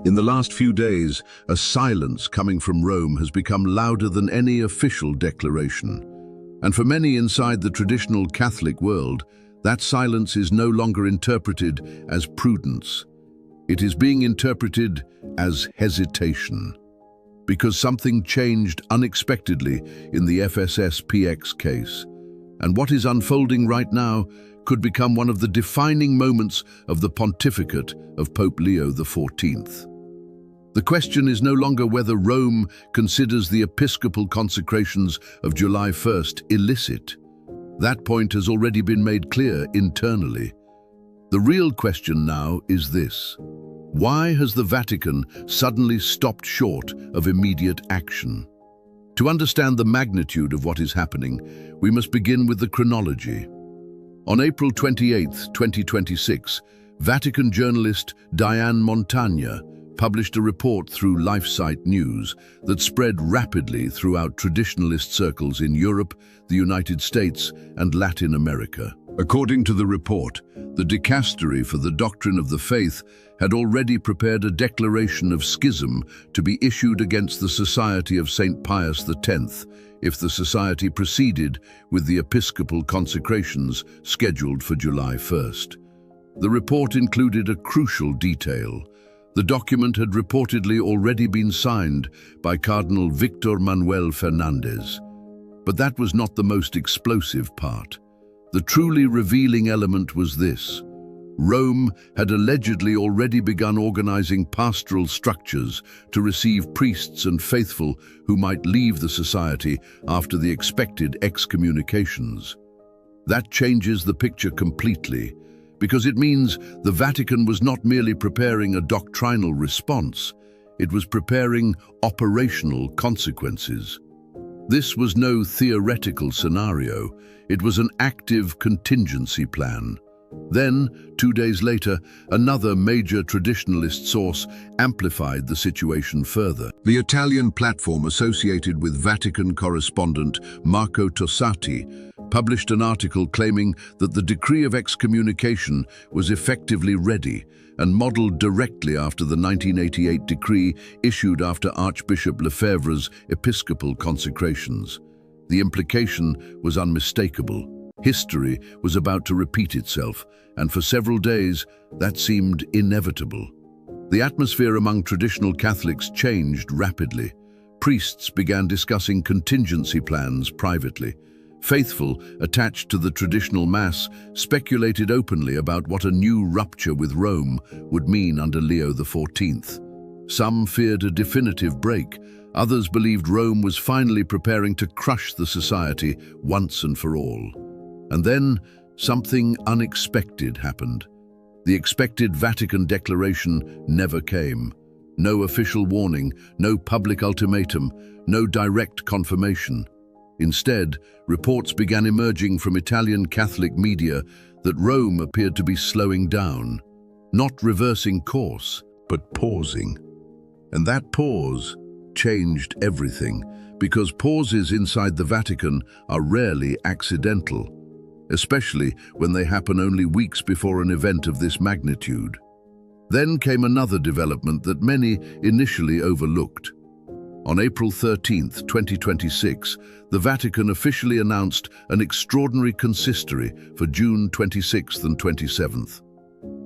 In the last few days, a silence coming from Rome has become louder than any official declaration. And for many inside the traditional Catholic world, that silence is no longer interpreted as prudence. It is being interpreted as hesitation. Because something changed unexpectedly in the FSSPX case. And what is unfolding right now could become one of the defining moments of the pontificate of Pope Leo XIV. The question is no longer whether Rome considers the episcopal consecrations of July 1st illicit. That point has already been made clear internally. The real question now is this: why has the Vatican suddenly stopped short of immediate action? To understand the magnitude of what is happening, we must begin with the chronology. On April 28, 2026, Vatican journalist Diane Montagna published a report through LifeSite News that spread rapidly throughout traditionalist circles in Europe, the United States, and Latin America. According to the report, the Dicastery for the Doctrine of the Faith had already prepared a declaration of schism to be issued against the Society of Saint Pius X if the Society proceeded with the episcopal consecrations scheduled for July 1st. The report included a crucial detail. The document had reportedly already been signed by Cardinal Victor Manuel Fernandez. But that was not the most explosive part. The truly revealing element was this: Rome had allegedly already begun organizing pastoral structures to receive priests and faithful who might leave the society after the expected excommunications. That changes the picture completely, because it means the Vatican was not merely preparing a doctrinal response, it was preparing operational consequences. This was no theoretical scenario, it was an active contingency plan. Then, 2 days later, another major traditionalist source amplified the situation further. The Italian platform associated with Vatican correspondent Marco Tossati published an article claiming that the decree of excommunication was effectively ready and modeled directly after the 1988 decree issued after Archbishop Lefebvre's episcopal consecrations. The implication was unmistakable. History was about to repeat itself, and for several days, that seemed inevitable. The atmosphere among traditional Catholics changed rapidly. Priests began discussing contingency plans privately. Faithful, attached to the traditional Mass, speculated openly about what a new rupture with Rome would mean under Leo XIV. Some feared a definitive break. Others believed Rome was finally preparing to crush the society once and for all. And then, something unexpected happened. The expected Vatican declaration never came. No official warning, no public ultimatum, no direct confirmation. Instead, reports began emerging from Italian Catholic media that Rome appeared to be slowing down, not reversing course, but pausing. And that pause changed everything, because pauses inside the Vatican are rarely accidental, especially when they happen only weeks before an event of this magnitude. Then came another development that many initially overlooked. On April 13, 2026, the Vatican officially announced an extraordinary consistory for June 26th and 27th.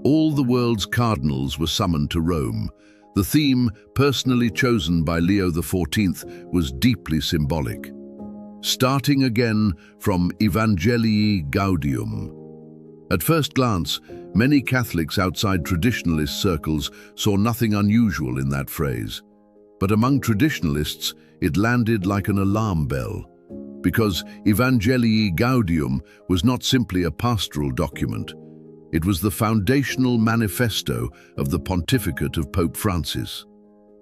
All the world's cardinals were summoned to Rome. The theme, personally chosen by Leo XIV, was deeply symbolic. Starting again from Evangelii Gaudium. At first glance, many Catholics outside traditionalist circles saw nothing unusual in that phrase. But among traditionalists, it landed like an alarm bell, because Evangelii Gaudium was not simply a pastoral document. It was the foundational manifesto of the pontificate of Pope Francis.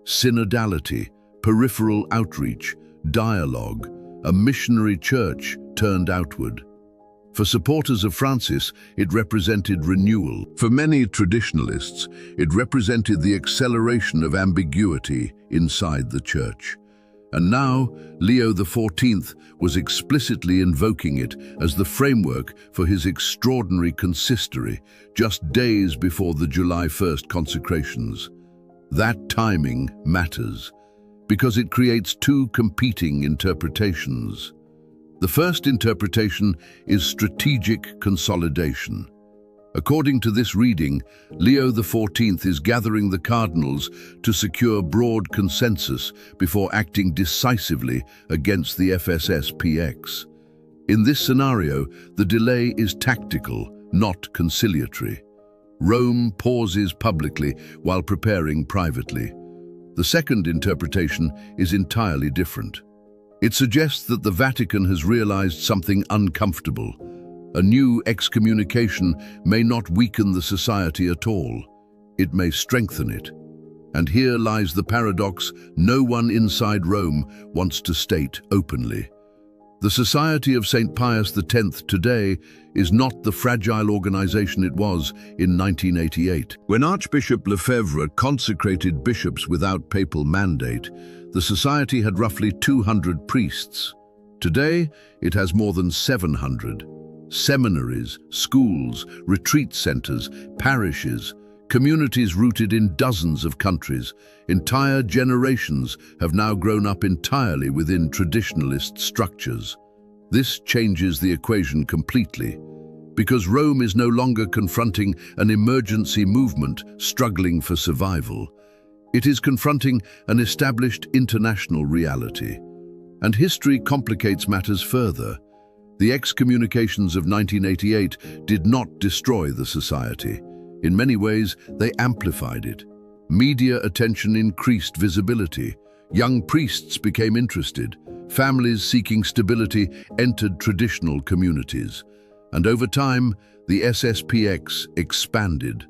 Synodality, peripheral outreach, dialogue, a missionary church turned outward. For supporters of Francis, it represented renewal. For many traditionalists, it represented the acceleration of ambiguity inside the church. And now, Leo XIV was explicitly invoking it as the framework for his extraordinary consistory, just days before the July 1st consecrations. That timing matters because it creates two competing interpretations. The first interpretation is strategic consolidation. According to this reading, Leo XIV is gathering the cardinals to secure broad consensus before acting decisively against the FSSPX. In this scenario, the delay is tactical, not conciliatory. Rome pauses publicly while preparing privately. The second interpretation is entirely different. It suggests that the Vatican has realized something uncomfortable. A new excommunication may not weaken the society at all. It may strengthen it. And here lies the paradox no one inside Rome wants to state openly. The Society of Saint Pius X today is not the fragile organization it was in 1988. When Archbishop Lefebvre consecrated bishops without papal mandate, the society had roughly 200 priests. Today, it has more than 700. Seminaries, schools, retreat centers, parishes, communities rooted in dozens of countries, entire generations have now grown up entirely within traditionalist structures. This changes the equation completely, because Rome is no longer confronting an emergency movement struggling for survival. It is confronting an established international reality. And history complicates matters further. The excommunications of 1988 did not destroy the society. In many ways, they amplified it. Media attention increased visibility. Young priests became interested. Families seeking stability entered traditional communities. And over time, the SSPX expanded.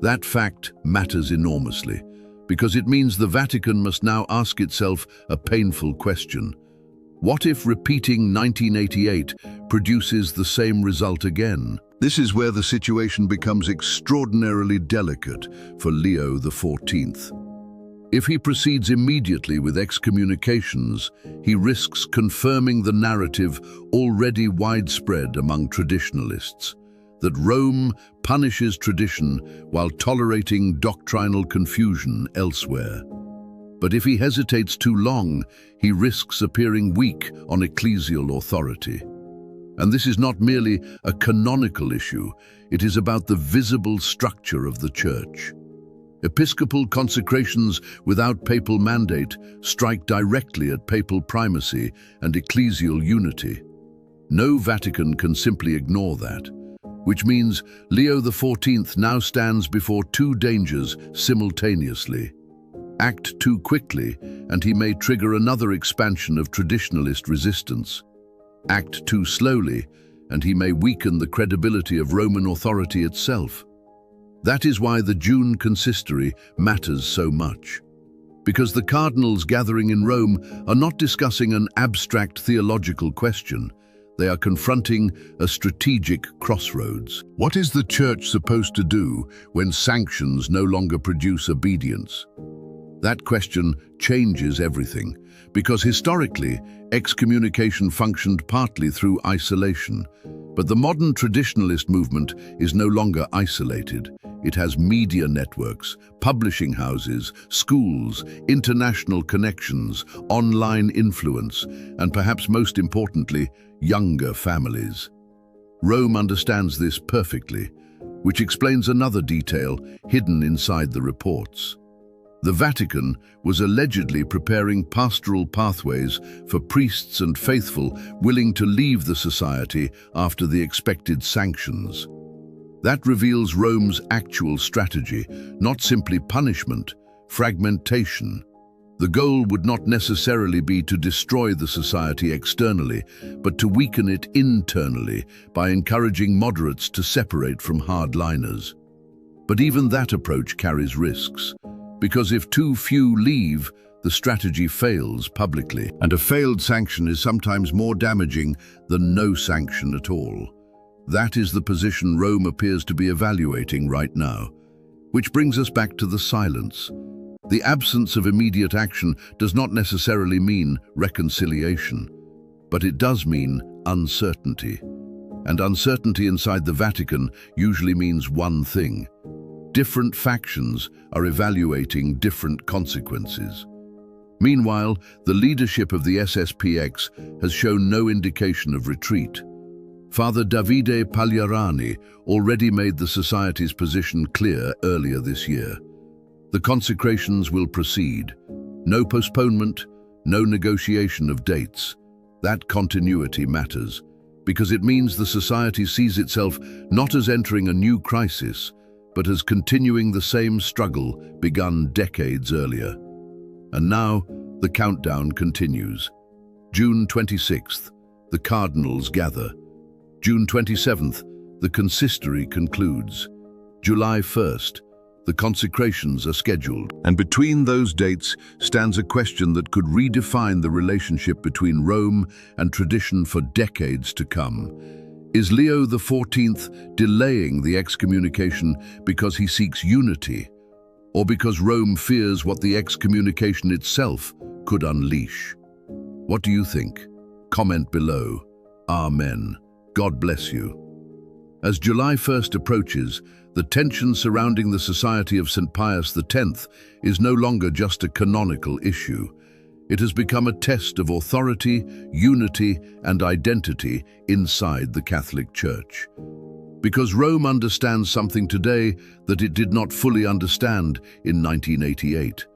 That fact matters enormously, because it means the Vatican must now ask itself a painful question. What if repeating 1988 produces the same result again? This is where the situation becomes extraordinarily delicate for Leo XIV. If he proceeds immediately with excommunications, he risks confirming the narrative already widespread among traditionalists, that Rome punishes tradition while tolerating doctrinal confusion elsewhere. But if he hesitates too long, he risks appearing weak on ecclesial authority. And this is not merely a canonical issue, it is about the visible structure of the Church. Episcopal consecrations without papal mandate strike directly at papal primacy and ecclesial unity. No Vatican can simply ignore that, which means Leo XIV now stands before two dangers simultaneously. Act too quickly, and he may trigger another expansion of traditionalist resistance. Act too slowly, and he may weaken the credibility of Roman authority itself. That is why the June Consistory matters so much. Because the cardinals gathering in Rome are not discussing an abstract theological question. They are confronting a strategic crossroads. What is the Church supposed to do when sanctions no longer produce obedience? That question changes everything, because historically, excommunication functioned partly through isolation. But the modern traditionalist movement is no longer isolated. It has media networks, publishing houses, schools, international connections, online influence, and perhaps most importantly, younger families. Rome understands this perfectly, which explains another detail hidden inside the reports. The Vatican was allegedly preparing pastoral pathways for priests and faithful willing to leave the society after the expected sanctions. That reveals Rome's actual strategy, not simply punishment, fragmentation. The goal would not necessarily be to destroy the society externally, but to weaken it internally by encouraging moderates to separate from hardliners. But even that approach carries risks, because if too few leave, the strategy fails publicly. And a failed sanction is sometimes more damaging than no sanction at all. That is the position Rome appears to be evaluating right now. Which brings us back to the silence. The absence of immediate action does not necessarily mean reconciliation, but it does mean uncertainty. And uncertainty inside the Vatican usually means one thing: different factions are evaluating different consequences. Meanwhile, the leadership of the FSSPX has shown no indication of retreat. Father Davide Pagliarani already made the Society's position clear earlier this year. The consecrations will proceed. No postponement, no negotiation of dates. That continuity matters, because it means the Society sees itself not as entering a new crisis, but as continuing the same struggle begun decades earlier. And now, the countdown continues. June 26th, the cardinals gather. June 27th, the Consistory concludes. July 1st, the consecrations are scheduled. And between those dates stands a question that could redefine the relationship between Rome and tradition for decades to come. Is Leo XIV delaying the excommunication because he seeks unity, or because Rome fears what the excommunication itself could unleash? What do you think? Comment below. Amen. God bless you. As July 1st approaches, the tension surrounding the Society of Saint Pius X is no longer just a canonical issue. It has become a test of authority, unity, and identity inside the Catholic Church. Because Rome understands something today that it did not fully understand in 1988.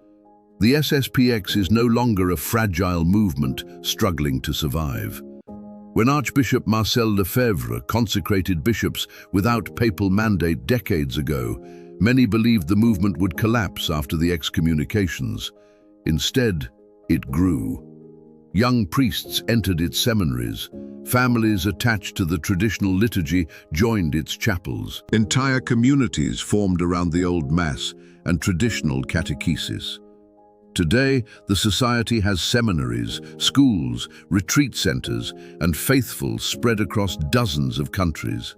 The FSSPX is no longer a fragile movement struggling to survive. When Archbishop Marcel Lefebvre consecrated bishops without papal mandate decades ago, many believed the movement would collapse after the excommunications. Instead, it grew. Young priests entered its seminaries. Families attached to the traditional liturgy joined its chapels. Entire communities formed around the Old Mass and traditional catechesis. Today, the Society has seminaries, schools, retreat centers, and faithful spread across dozens of countries.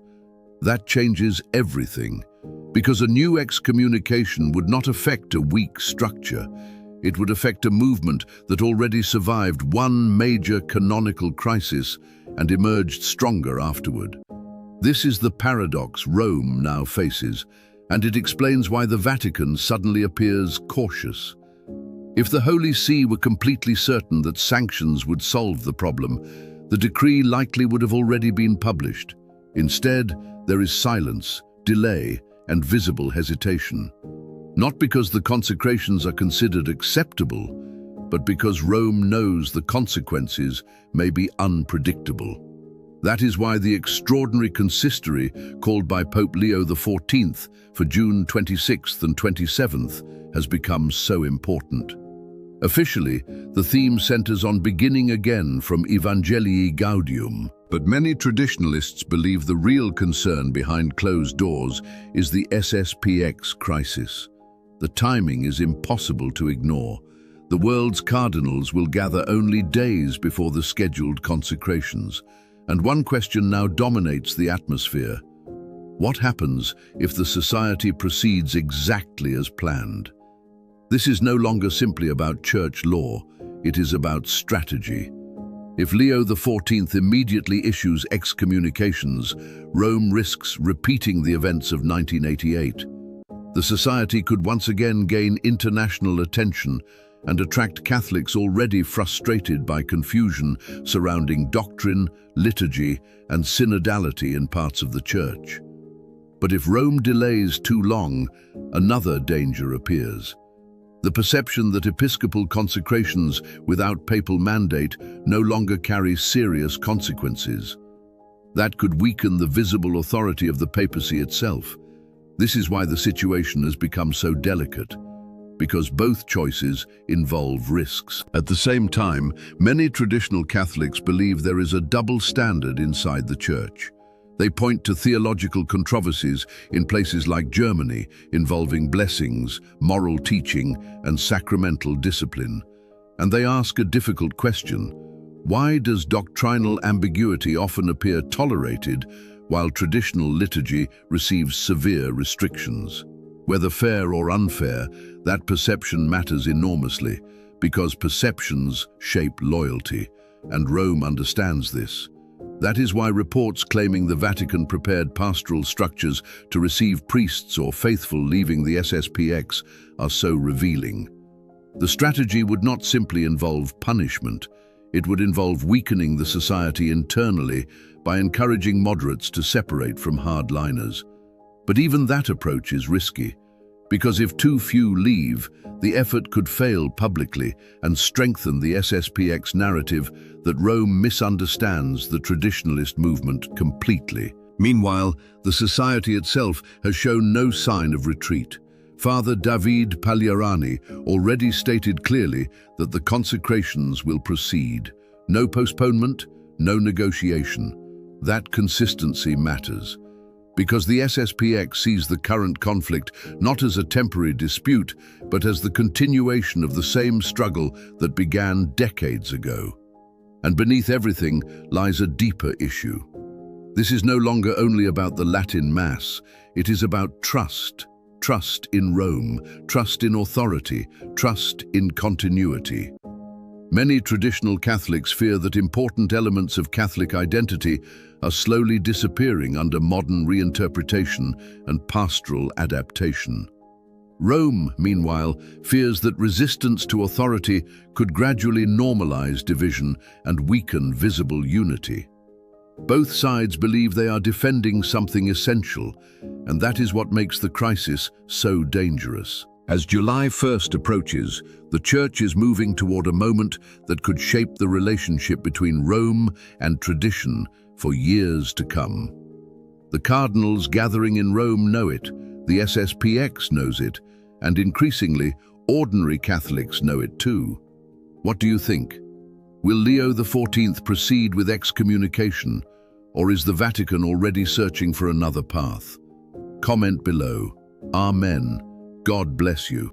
That changes everything, because a new excommunication would not affect a weak structure. It would affect a movement that already survived one major canonical crisis and emerged stronger afterward. This is the paradox Rome now faces, and it explains why the Vatican suddenly appears cautious. If the Holy See were completely certain that sanctions would solve the problem, the decree likely would have already been published. Instead, there is silence, delay, and visible hesitation. Not because the consecrations are considered acceptable, but because Rome knows the consequences may be unpredictable. That is why the extraordinary consistory called by Pope Leo XIV for June 26th and 27th has become so important. Officially, the theme centers on beginning again from Evangelii Gaudium, but many traditionalists believe the real concern behind closed doors is the FSSPX crisis. The timing is impossible to ignore. The world's cardinals will gather only days before the scheduled consecrations, and one question now dominates the atmosphere. What happens if the Society proceeds exactly as planned? This is no longer simply about church law, it is about strategy. If Leo XIV immediately issues excommunications, Rome risks repeating the events of 1988. The Society could once again gain international attention and attract Catholics already frustrated by confusion surrounding doctrine, liturgy, and synodality in parts of the Church. But if Rome delays too long, another danger appears. The perception that episcopal consecrations without papal mandate no longer carry serious consequences. That could weaken the visible authority of the papacy itself. This is why the situation has become so delicate, because both choices involve risks. At the same time, many traditional Catholics believe there is a double standard inside the Church. They point to theological controversies in places like Germany involving blessings, moral teaching, and sacramental discipline. And they ask a difficult question: why does doctrinal ambiguity often appear tolerated while traditional liturgy receives severe restrictions? Whether fair or unfair, that perception matters enormously, because perceptions shape loyalty, and Rome understands this. That is why reports claiming the Vatican prepared pastoral structures to receive priests or faithful leaving the FSSPX are so revealing. The strategy would not simply involve punishment, it would involve weakening the society internally by encouraging moderates to separate from hardliners. But even that approach is risky, because if too few leave, the effort could fail publicly and strengthen the FSSPX narrative that Rome misunderstands the traditionalist movement completely. Meanwhile, the society itself has shown no sign of retreat. Father David Pagliarani already stated clearly that the consecrations will proceed. No postponement, no negotiation. That consistency matters. Because the FSSPX sees the current conflict not as a temporary dispute, but as the continuation of the same struggle that began decades ago. And beneath everything lies a deeper issue. This is no longer only about the Latin Mass, it is about trust. Trust in Rome, trust in authority, trust in continuity. Many traditional Catholics fear that important elements of Catholic identity are slowly disappearing under modern reinterpretation and pastoral adaptation. Rome, meanwhile, fears that resistance to authority could gradually normalize division and weaken visible unity. Both sides believe they are defending something essential, and that is what makes the crisis so dangerous. As July 1st approaches, the Church is moving toward a moment that could shape the relationship between Rome and tradition for years to come. The cardinals gathering in Rome know it, the FSSPX knows it, and increasingly, ordinary Catholics know it too. What do you think? Will Leo XIV proceed with excommunication, or is the Vatican already searching for another path? Comment below. Amen. God bless you.